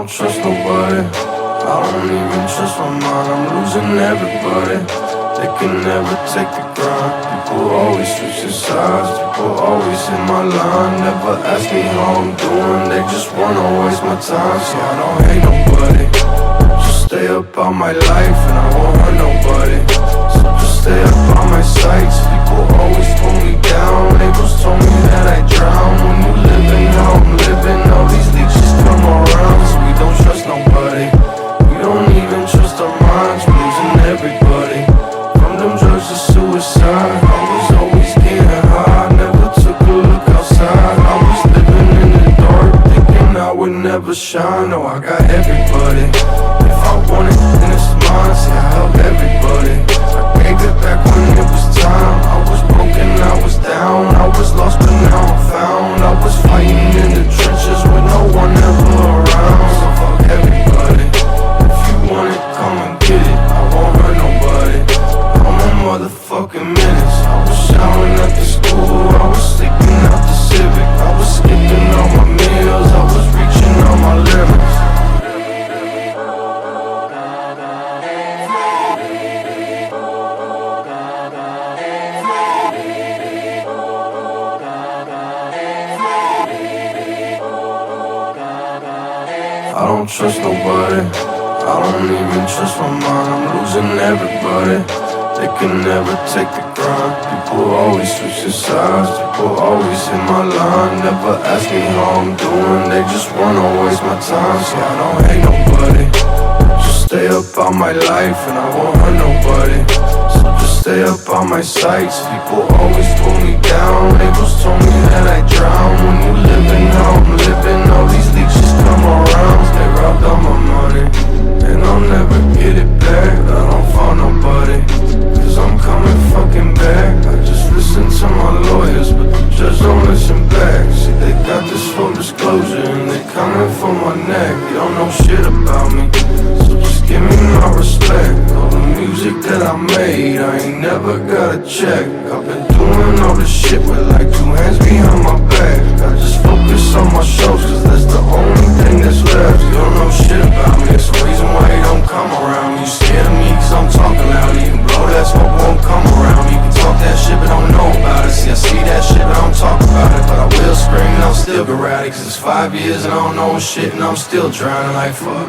don't trust nobody. I don't even trust my mind, I'm losing everybody. They can never take the grind. People always switching sides, people always hit my line. Never ask me how I'm doing, they just wanna waste my time. See, I don't hate nobody, just stay up all my life and I won't hurt nobody. So just stay up on my sights. People always pull me down, labels told me that I drown. When you living how I'm living, all these leeches come around. So we don't trust nobody, we don't even trust our minds. We're losing everybody, from them drugs to suicide. I was always getting high, never took a look outside. I was living in the dark, thinking I would never shine. No, I got everybody, if I want it, then it's mine. See, I help everybody, I gave it back when it was time. I was broken, I was down, I was lost but now I'm found. I was fighting in the trenches with no one ever around. So fuck everybody, if you want it, come and get it. I won't hurt nobody, I'm on motherfucking minutes. I was showering at the school, I was sleeping out the Civic. I was skipping all my meals, I was reaching all my limits. I don't trust nobody, I don't even trust my mind. I'm losing everybody, they can never take the grind. People always switching sides, people always hit my line. Never ask me how I'm doing, they just wanna waste my time. See, I don't hate nobody, just stay up all my life and I won't hurt nobody. So just stay up on my sights. People always pull me down, labels told me that I drown. When you living how I'm living, all these leeches come around. They robbed all my money, and I'll never get it back. I don't find nobody, cause I'm coming fucking back. I just listen to my lawyers, but the judge don't listen back. See, they got this full disclosure, and they coming for my neck. You don't know shit about me, so just give me my respect. All the music that I made, I ain't never got a check. I've been doing all this shit with like 2 hands behind my back. I just focus on my shows, cause that's the only thing that's left. You don't know shit about me, it's the reason why you don't come around. You scared of me cause I'm talking loud. You can blow that smoke, won't come around. You can talk that shit but don't know about it. See, I see that shit but I don't talk about it. But I will scream and I'll still get rowdy, cause it's 5 years and I don't know shit and I'm still drowning like fuck.